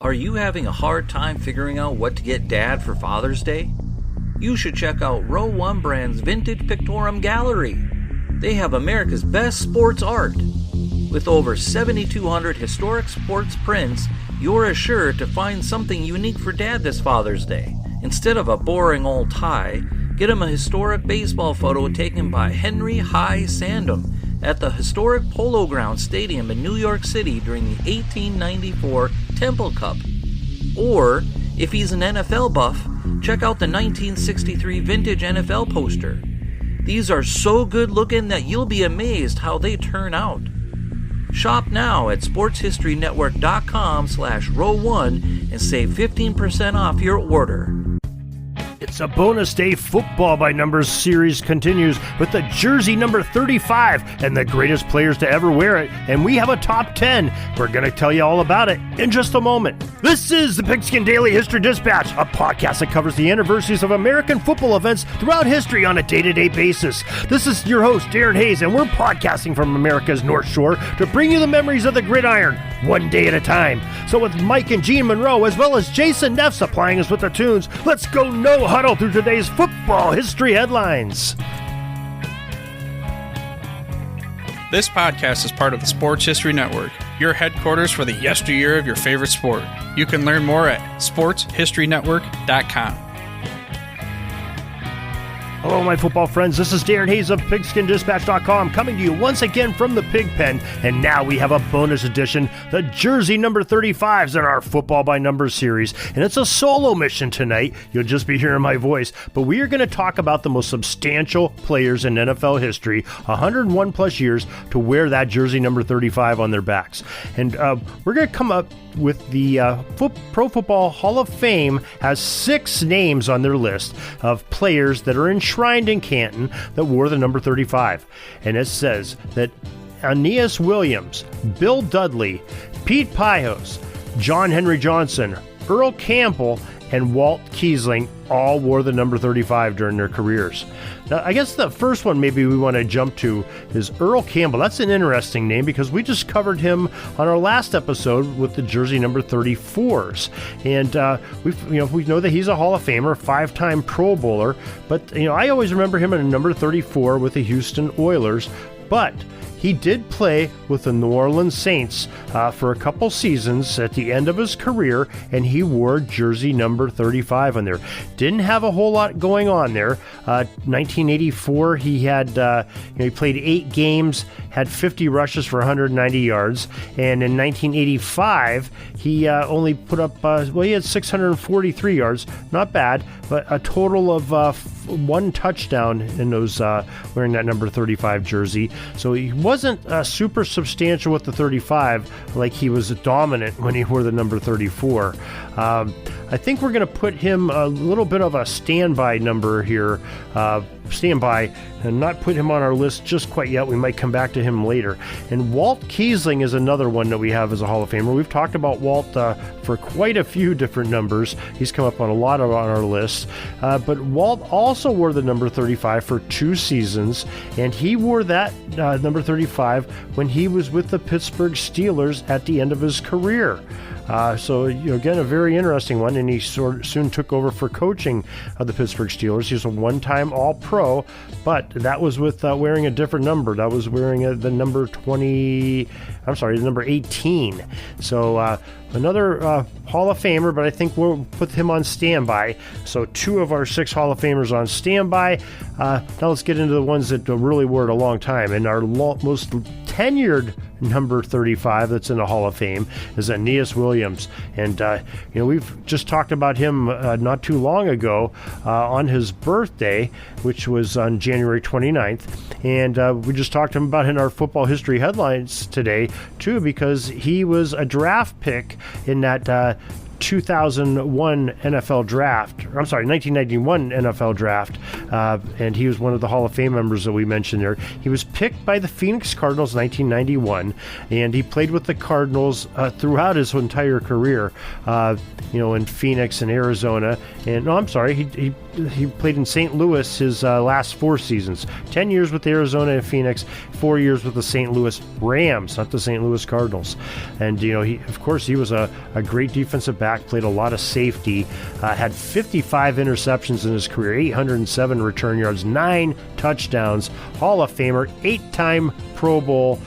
Are you having a hard time figuring out what to get Dad for Father's Day? You should check out Row 1 Brand's Vintage Pictorum Gallery. They have America's best sports art. With over 7,200 historic sports prints, you're assured to find something unique for Dad this Father's Day. Instead of a boring old tie, get him a historic baseball photo taken by Henry High Sandham at the historic Polo Grounds Stadium in New York City during the 1894 Temple Cup. Or, if he's an NFL buff, check out the 1963 vintage NFL poster. These are so good looking that you'll be amazed how they turn out. Shop now at sportshistorynetwork.com/row1 and save 15% off your order. It's a bonus day football by numbers series continues with the jersey number 35 and the greatest players to ever wear it. And we have a top 10. We're going to tell you all about it in just a moment. This is the Pigskin Daily History Dispatch, a podcast that covers the anniversaries of American football events throughout history on a day-to-day basis. This is your host, Darren Hayes, and we're podcasting from America's North Shore to bring you the memories of the gridiron, one day at a time. So with Mike and Gene Monroe, as well as Jason Neff supplying us with the tunes, let's go no huddle through today's football history headlines. This podcast is part of the Sports History Network, your headquarters for the yesteryear of your favorite sport. You can learn more at sportshistorynetwork.com. Hello, my football friends. This is Darren Hayes of PigskinDispatch.com coming to you once again from the Pig Pen. And now we have a bonus edition, the jersey number 35s in our Football by Numbers series. And it's a solo mission tonight. You'll just be hearing my voice. But we are going to talk about the most substantial players in NFL history, 101 plus years, to wear that jersey number 35 on their backs. And we're going to come up with the Pro Football Hall of Fame has 6 names on their list of players that are enshrined in Canton that wore the number 35. And it says that Anias Williams, Bill Dudley, Pete Piehoes, John Henry Johnson, Earl Campbell, and Walt Keisling all wore the number 35 during their careers. Now, I guess the first one maybe we want to jump to is Earl Campbell. That's an interesting name because we just covered him on our last episode with the jersey number 34s. And we know that he's a Hall of Famer, 5-time Pro Bowler, but I always remember him at number 34 with the Houston Oilers. But he did play with the New Orleans Saints for a couple seasons at the end of his career, and he wore jersey number 35 on there. Didn't have a whole lot going on there. 1984, he had he played 8 games, had 50 rushes for 190 yards, and in 1985, he only put up he had 643 yards, not bad, but a total of 1 touchdown in those wearing that number 35 jersey. So he wasn't super substantial with the 35 like he was dominant when he wore the number 34. I think we're going to put him a little bit of a standby number here, standby, and not put him on our list just quite yet. We might come back to him later. And Walt Keisling is another one that we have as a Hall of Famer. We've talked about Walt for quite a few different numbers. He's come up on a lot on our list. But Walt also wore the number 35 for 2 seasons, and he wore that number 35 when he was with the Pittsburgh Steelers at the end of his career. So again, a very interesting one, and he soon took over for coaching of the Pittsburgh Steelers. He was a 1-time All-Pro, but that was with wearing a different number. That was wearing the number the number 18. So another Hall of Famer, but I think we'll put him on standby. So 2 of our 6 Hall of Famers on standby. Now let's get into the ones that really wore it a long time. And our most tenured number 35 that's in the Hall of Fame is Anias Williams. And, we've just talked about him not too long ago on his birthday, which was on January 29th. And we just talked to him about in our football history headlines today, too, because he was a draft pick in that 2001 NFL draft. 1991 NFL draft. And he was one of the Hall of Fame members that we mentioned there. He was picked by the Phoenix Cardinals in 1991, and he played with the Cardinals throughout his entire career, in Phoenix and Arizona. And he he played in St. Louis his last 4 seasons. 10 years with Arizona and Phoenix, 4 years with the St. Louis Rams, not the St. Louis Cardinals. And, he was a great defensive back, played a lot of safety, had 55 interceptions in his career, 807 return yards, 9 touchdowns, Hall of Famer, 8-time Pro Bowl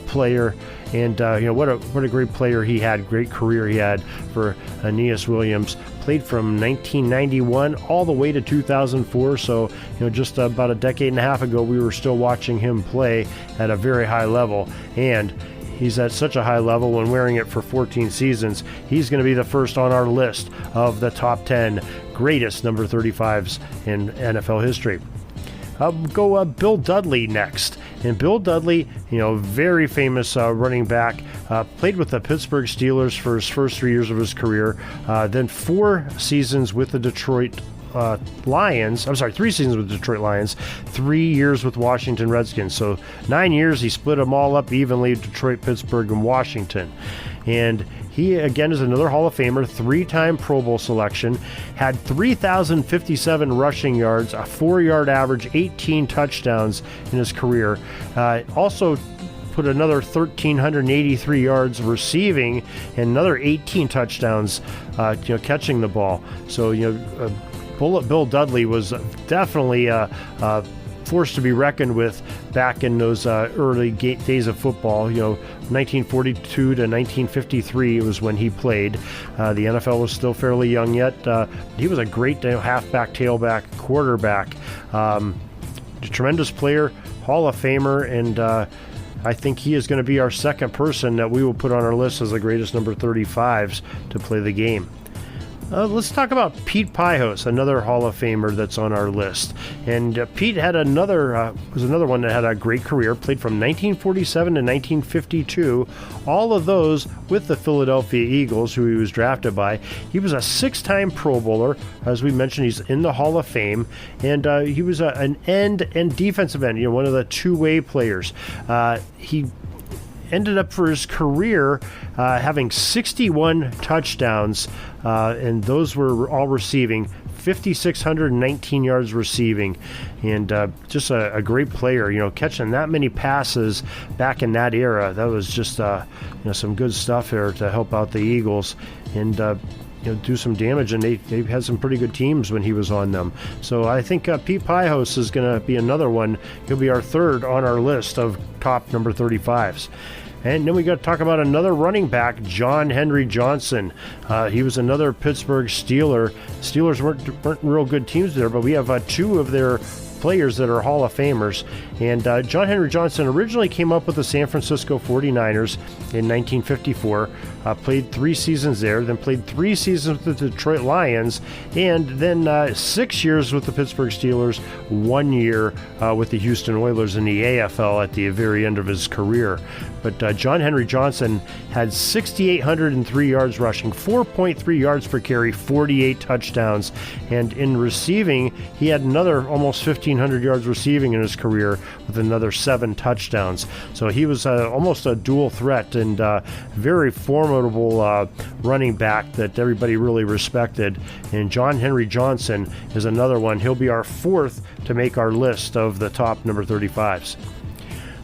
player. And what a great player he had, great career he had for Anias Williams. Played from 1991 all the way to 2004. So just about a decade and a half ago, we were still watching him play at a very high level. And he's at such a high level when wearing it for 14 seasons. He's going to be the first on our list of the top 10 greatest number 35s in NFL history. Go Bill Dudley next. And Bill Dudley, very famous running back, played with the Pittsburgh Steelers for his first 3 years of his career, then 4 seasons with the Detroit Lions. 3 seasons with the Detroit Lions, 3 years with Washington Redskins. So 9 years, he split them all up evenly, Detroit, Pittsburgh, and Washington. And he, again, is another Hall of Famer, 3-time Pro Bowl selection, had 3,057 rushing yards, a 4-yard average, 18 touchdowns in his career. Also put another 1,383 yards receiving and another 18 touchdowns, catching the ball. So, Bill Dudley was definitely a force to be reckoned with back in those early days of football. 1942 to 1953 was when he played. The NFL was still fairly young yet. He was a great halfback, tailback, quarterback. Tremendous player, Hall of Famer, and I think he is going to be our second person that we will put on our list as the greatest number 35s to play the game. Let's talk about Pete Piehoes, another Hall of Famer that's on our list. And Pete had another one that had a great career, played from 1947 to 1952, all of those with the Philadelphia Eagles, who he was drafted by. He was a 6-time Pro Bowler. As we mentioned, he's in the Hall of Fame. And he was an end and defensive end, one of the two-way players. He ended up for his career having 61 touchdowns, and those were all receiving, 5,619 yards receiving, and just a great player. Catching that many passes back in that era, that was just some good stuff there to help out the Eagles and do some damage, and they had some pretty good teams when he was on them. So I think Pete Piehoes is going to be another one. He'll be our third on our list of top number 35s. And then we got to talk about another running back, John Henry Johnson. He was another Pittsburgh Steeler. Steelers weren't real good teams there, but we have 2 of their players that are Hall of Famers. And John Henry Johnson originally came up with the San Francisco 49ers in 1954, played 3 seasons there, then played 3 seasons with the Detroit Lions, and then 6 years with the Pittsburgh Steelers, 1 year with the Houston Oilers in the AFL at the very end of his career. But John Henry Johnson had 6,803 yards rushing, 4.3 yards per carry, 48 touchdowns. And in receiving, he had another almost 1,500 yards receiving in his career with another 7 touchdowns. So he was almost a dual threat and very formidable running back that everybody really respected. And John Henry Johnson is another one. He'll be our 4th to make our list of the top number 35s.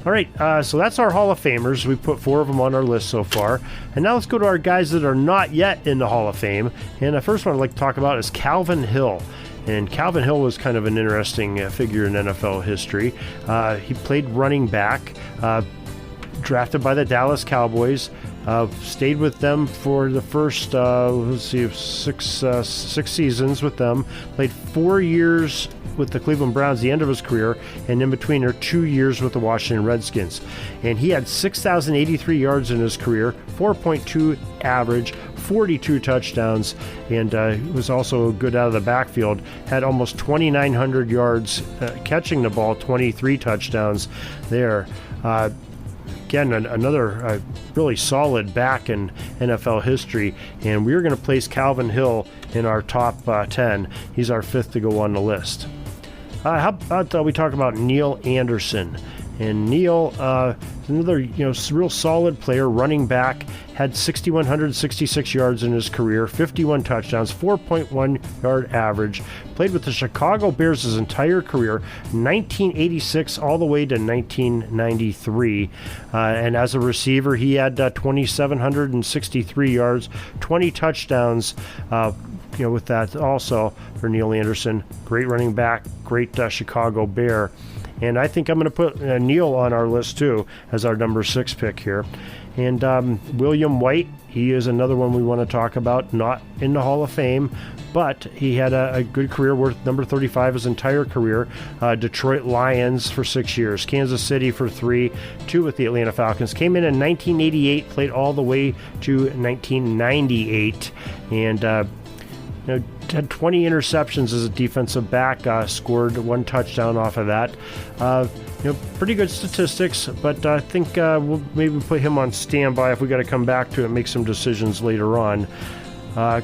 All right, so that's our Hall of Famers. We put 4 of them on our list so far. And now let's go to our guys that are not yet in the Hall of Fame. And the first one I'd like to talk about is Calvin Hill. And Calvin Hill was kind of an interesting figure in NFL history. He played running back, drafted by the Dallas Cowboys, stayed with them for the first, 6 seasons with them, played 4 years with the Cleveland Browns, the end of his career, and in between are 2 years with the Washington Redskins. And he had 6,083 yards in his career, 4.2 average, 42 touchdowns, and was also good out of the backfield. Had almost 2,900 yards catching the ball, 23 touchdowns there. Again, another really solid back in NFL history, and we're going to place Calvin Hill in our top 10. He's our 5th to go on the list. How about we talk about Neil Anderson? And Neal, another real solid player, running back, had 6,166 yards in his career, 51 touchdowns, 4.1 yard average. Played with the Chicago Bears his entire career, 1986 all the way to 1993. And as a receiver, he had 2,763 yards, 20 touchdowns. With that also for Neal Anderson, great running back, great Chicago Bear. And I think I'm going to put Neal on our list too as our number 6 pick here. And William White, he is another one we want to talk about, not in the Hall of Fame, but he had a good career, worth number 35 his entire career. Detroit Lions for 6 years, Kansas City for 3, 2 with the Atlanta Falcons. Came in 1988, played all the way to 1998, and had 20 interceptions as a defensive back, scored 1 touchdown off of that. Pretty good statistics, but I think we'll maybe put him on standby if we got to come back to it and make some decisions later on.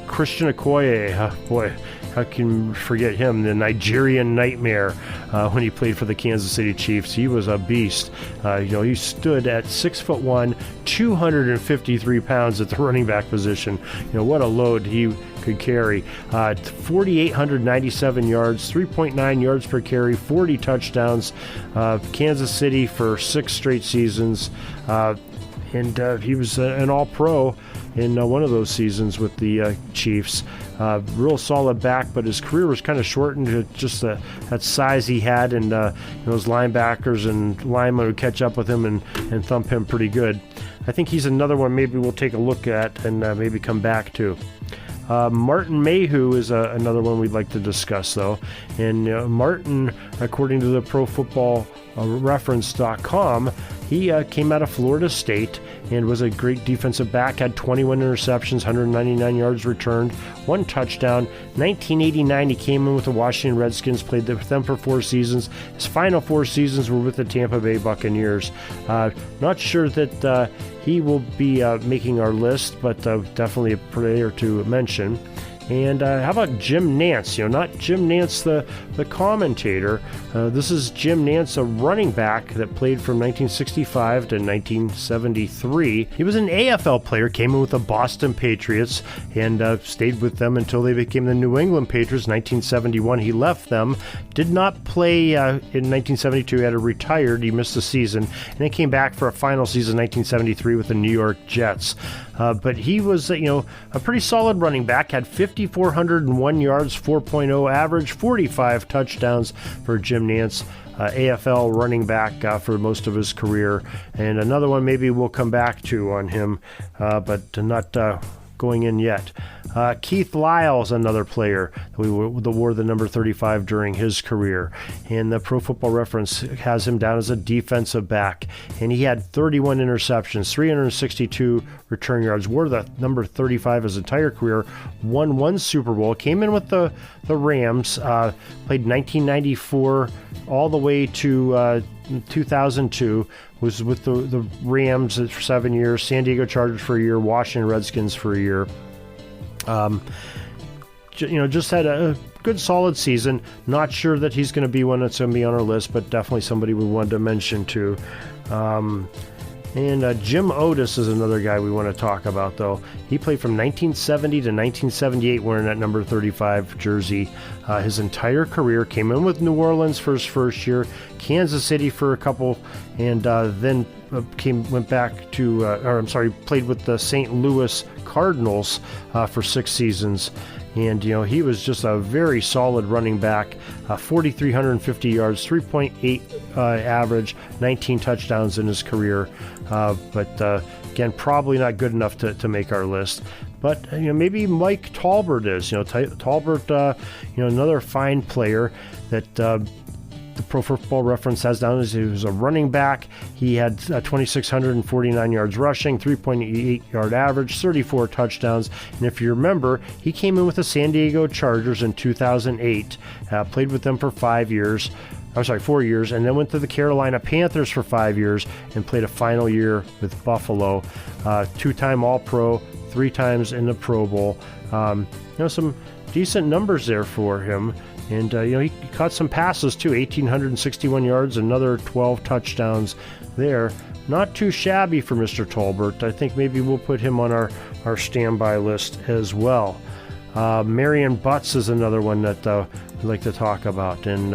Christian Okoye, boy, how can you forget him? The Nigerian Nightmare when he played for the Kansas City Chiefs. He was a beast. He stood at 6'1", 253 pounds at the running back position. What a load he could carry. 4,897 yards, 3.9 yards per carry, 40 touchdowns. Kansas City for 6 straight seasons. And he was an all-pro in one of those seasons with the Chiefs. Real solid back, but his career was kind of shortened to just that size he had, and those linebackers and linemen would catch up with him and thump him pretty good. I think he's another one maybe we'll take a look at and maybe come back to. Martin Mayhew is another one we'd like to discuss, though. And Martin, according to the Pro Football Reference.com, he came out of Florida State and was a great defensive back, had 21 interceptions, 199 yards returned, 1 touchdown. 1989, he came in with the Washington Redskins, played with them for 4 seasons. His final 4 seasons were with the Tampa Bay Buccaneers. Not sure that he will be making our list, but definitely a player to mention. And how about Jim Nance? Not Jim Nance, the commentator. This is Jim Nance, a running back that played from 1965 to 1973. He was an AFL player, came in with the Boston Patriots, and stayed with them until they became the New England Patriots. 1971, he left them. Did not play in 1972. He had retired. He missed the season, and then came back for a final season in 1973 with the New York Jets. But he was, a pretty solid running back, had 5,401 yards, 4.0 average, 45 touchdowns for Jim Nance, AFL running back for most of his career. And another one maybe we'll come back to on him, but not going in yet. Keith Lyles, another player that wore the number 35 during his career. And the Pro Football Reference has him down as a defensive back. And he had 31 interceptions, 362 return yards, wore the number 35 his entire career, won 1 Super Bowl, came in with the Rams, played 1994 all the way to 2002, was with the Rams for 7 years, San Diego Chargers for a year, Washington Redskins for a year. Just had a good solid season. Not sure that he's going to be one that's going to be on our list, but definitely somebody we wanted to mention too. And Jim Otis is another guy we want to talk about, though. He played from 1970 to 1978 wearing that number 35 jersey. His entire career, came in with New Orleans for his first year, Kansas City for a couple, and then went back to, played with the St. Louis Cardinals for 6 seasons. And, he was just a very solid running back, 4,350 yards, 3.8 average, 19 touchdowns in his career. But again, probably not good enough to make our list. But, maybe Mike Tolbert is. Tolbert, another fine player that the Pro Football Reference has down as he was a running back. He had 2,649 yards rushing, 3.8 yard average, 34 touchdowns. And if you remember, he came in with the San Diego Chargers in 2008, played with them for 4 years, and then went to the Carolina Panthers for 5 years and played a final year with Buffalo. 2-time All-Pro, 3 times in the Pro Bowl. Some decent numbers there for him. And, he caught some passes, too, 1,861 yards, another 12 touchdowns there. Not too shabby for Mr. Tolbert. I think maybe we'll put him on our standby list as well. Marion Butts is another one that we'd like to talk about. And,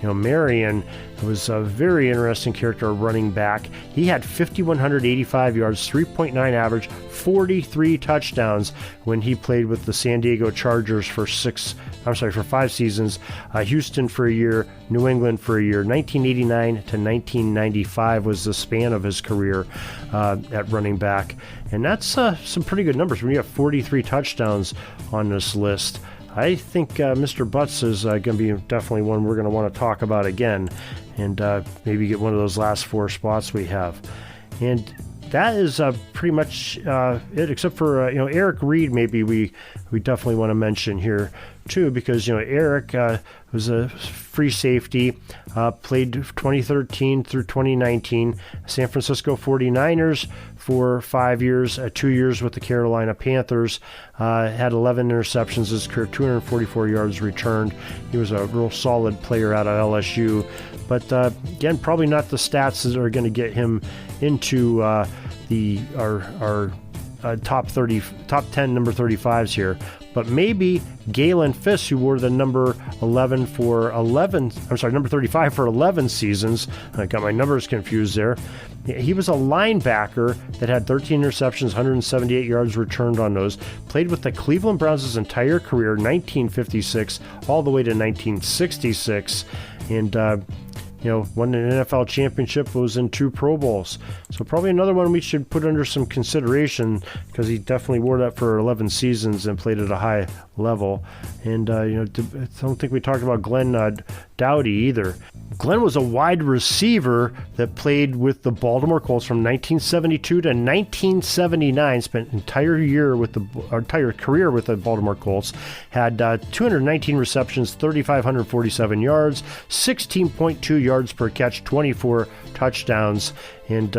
Marion was a very interesting character, running back. He had 5,185 yards, 3.9 average, 43 touchdowns when he played with the San Diego Chargers for 5 seasons. Houston for a year, New England for a year. 1989 to 1995 was the span of his career at running back. And that's some pretty good numbers. When you have 43 touchdowns on this list, I think Mr. Butts is going to be definitely one we're going to want to talk about again, and maybe get one of those last 4 spots we have. And that is pretty much it, except for Eric Reed. Maybe we definitely want to mention here too, because Eric was a free safety, played 2013 through 2019, San Francisco 49ers for 5 years, 2 years with the Carolina Panthers, had 11 interceptions his career, 244 yards returned. He was a real solid player out of LSU, but again, probably not the stats that are going to get him into our top 10 number 35s here. But maybe Galen Fisk, who wore the number 35 for 11 seasons. I got my numbers confused there. He was a linebacker that had 13 interceptions, 178 yards returned on those. Played with the Cleveland Browns his entire career, 1956 all the way to 1966. And won an NFL championship, was in 2 Pro Bowls. So probably another one we should put under some consideration, because he definitely wore that for 11 seasons and played at a high level. And, I don't think we talked about Glenn Dowdy either. Glenn was a wide receiver that played with the Baltimore Colts from 1972 to 1979, spent entire career with the Baltimore Colts, had 219 receptions, 3,547 yards, 16.2 yards per catch, 24 touchdowns, and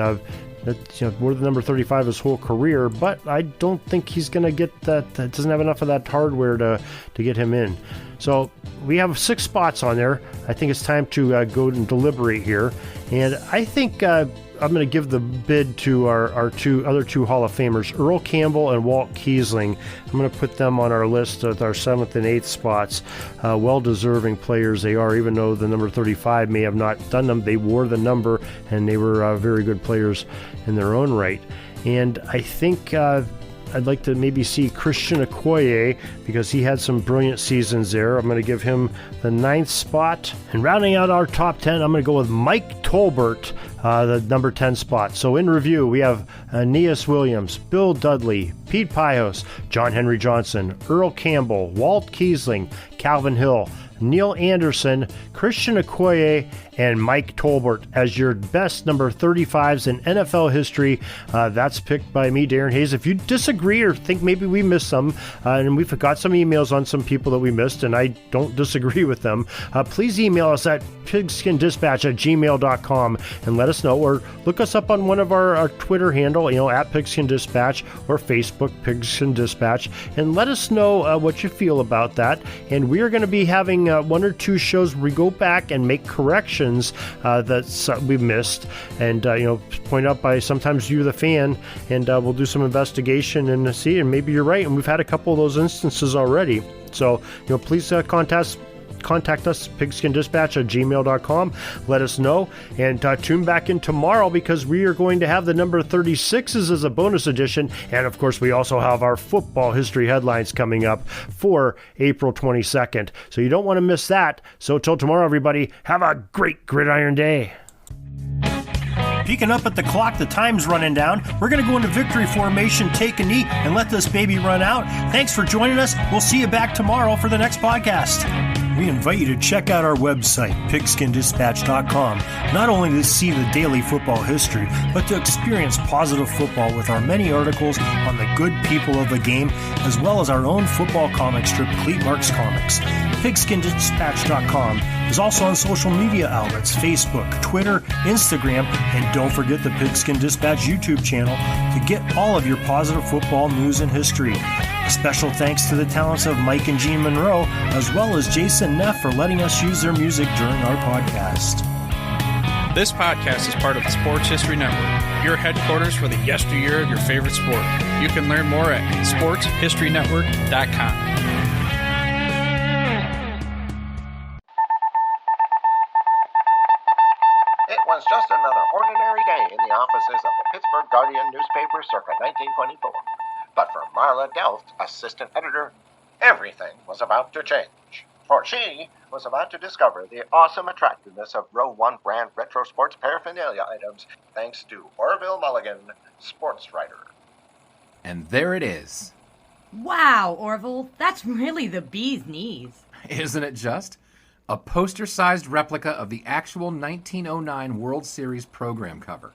wore the number 35 his whole career, but I don't think he's going to get that. Doesn't have enough of that hardware to get him in. So we have 6 spots on there. I think it's time to go and deliberate here. And I think I'm going to give the bid to our other two Hall of Famers, Earl Campbell and Walt Keisling. I'm going to put them on our list with our 7th and 8th spots. Well-deserving players they are, even though the number 35 may have not done them. They wore the number, and they were very good players in their own right. And I think I'd like to maybe see Christian Okoye, because he had some brilliant seasons there. I'm going to give him the 9th spot. And rounding out our top 10, I'm going to go with Mike Tolbert, the number 10 spot. So in review, we have Anias Williams, Bill Dudley, Pete Piehoes, John Henry Johnson, Earl Campbell, Walt Keisling, Calvin Hill, Neil Anderson, Christian Okoye, and Mike Tolbert as your best number 35s in NFL history. That's picked by me, Darren Hayes. If you disagree or think maybe we missed some, and we've got some emails on some people that we missed, and I don't disagree with them, please email us at pigskinddispatch@gmail.com and let us know, or look us up on one of our Twitter handle, at Pigskin Dispatch, or Facebook, Pigskin Dispatch, and let us know what you feel about that. And we are going to be having 1 or 2 shows where we go back and make corrections that we've missed, and point out by sometimes you, the fan, and we'll do some investigation and see, and maybe you're right, and we've had a couple of those instances already. So please contact us, pigskinddispatch@gmail.com. Let us know, and tune back in tomorrow, because we are going to have the number 36s as a bonus edition, and of course we also have our football history headlines coming up for April 22nd. So you don't want to miss that. So till tomorrow, everybody, have a great gridiron day. Peeking up at the clock, the time's running down. We're going to go into victory formation, take a knee, and let this baby run out. Thanks for joining us. We'll see you back tomorrow for the next podcast. We invite you to check out our website, pigskinddispatch.com, not only to see the daily football history, but to experience positive football with our many articles on the good people of the game, as well as our own football comic strip, Cleat Marks Comics. Pigskinddispatch.com is also on social media outlets, Facebook, Twitter, Instagram, and don't forget the Pigskin Dispatch YouTube channel to get all of your positive football news and history. A special thanks to the talents of Mike and Jean Monroe, as well as Jason Neff for letting us use their music during our podcast. This podcast is part of the Sports History Network, your headquarters for the yesteryear of your favorite sport. You can learn more at sportshistorynetwork.com. It was just another ordinary day in the offices of the Pittsburgh Guardian newspaper circa 1924. But for Marla Delft, assistant editor, everything was about to change. For she was about to discover the awesome attractiveness of Row 1 brand retro sports paraphernalia items thanks to Orville Mulligan, sports writer. And there it is. Wow, Orville, that's really the bee's knees. Isn't it just? A poster-sized replica of the actual 1909 World Series program cover.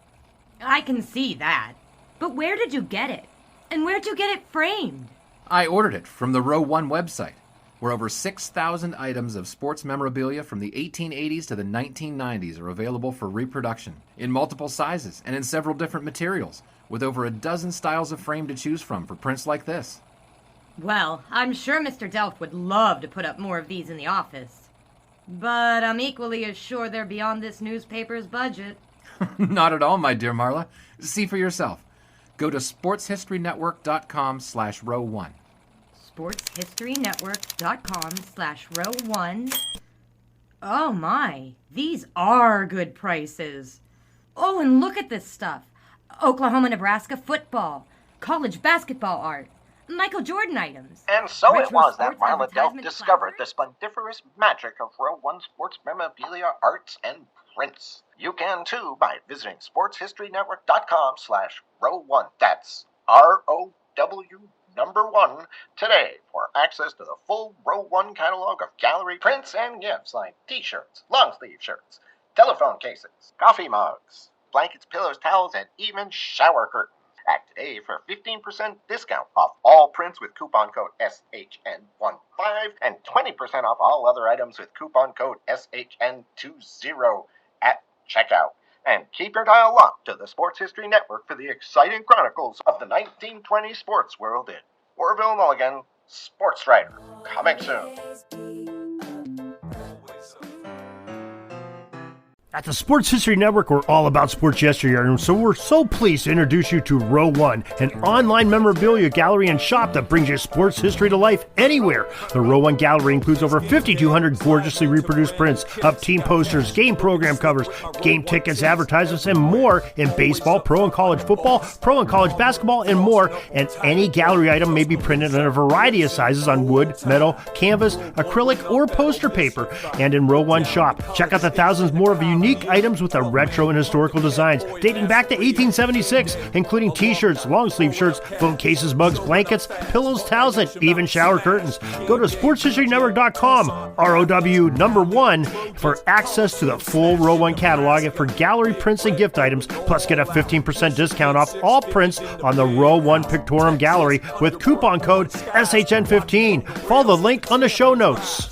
I can see that. But where did you get it? And where'd you get it framed? I ordered it from the Row 1 website, where over 6,000 items of sports memorabilia from the 1880s to the 1990s are available for reproduction, in multiple sizes and in several different materials, with over a dozen styles of frame to choose from for prints like this. Well, I'm sure Mr. Delft would love to put up more of these in the office. But I'm equally as sure they're beyond this newspaper's budget. Not at all, my dear Marla. See for yourself. Go to sportshistorynetwork.com/row1. sportshistorynetwork.com/row1. Oh my, these are good prices. Oh, and look at this stuff. Oklahoma-Nebraska football, college basketball art, Michael Jordan items. And so it retro was that sports Marla Delft advertisement discovered the clapboard. splendiferous magic of Row 1 sports memorabilia, arts, and prints. You can too by visiting sportshistorynetwork.com/row1. That's ROW1 today for access to the full Row 1 catalog of gallery prints and gifts like t-shirts, long-sleeve shirts, telephone cases, coffee mugs, blankets, pillows, towels, and even shower curtains. Act today for 15% discount off all prints with coupon code SHN15 and 20% off all other items with coupon code SHN20 at checkout. And keep your dial locked to the Sports History Network for the exciting chronicles of the 1920 sports world in Orville Mulligan, sports writer. Coming soon. At the Sports History Network, we're all about sports yesteryear, and so we're so pleased to introduce you to Row 1, an online memorabilia gallery and shop that brings you sports history to life anywhere. The Row 1 gallery includes over 5,200 gorgeously reproduced prints of team posters, game program covers, game tickets, advertisements, and more in baseball, pro and college football, pro and college basketball, and more. And any gallery item may be printed in a variety of sizes on wood, metal, canvas, acrylic, or poster paper. And in Row 1 shop, check out the thousands more of unique items with the retro and historical designs dating back to 1876, including t-shirts, long-sleeve shirts, phone cases, mugs, blankets, pillows, towels, and even shower curtains. Go to sportshistorynetwork.com, ROW1, for access to the full Row 1 catalog and for gallery prints and gift items, plus get a 15% discount off all prints on the Row 1 Pictorum Gallery with coupon code SHN15. Follow the link on the show notes.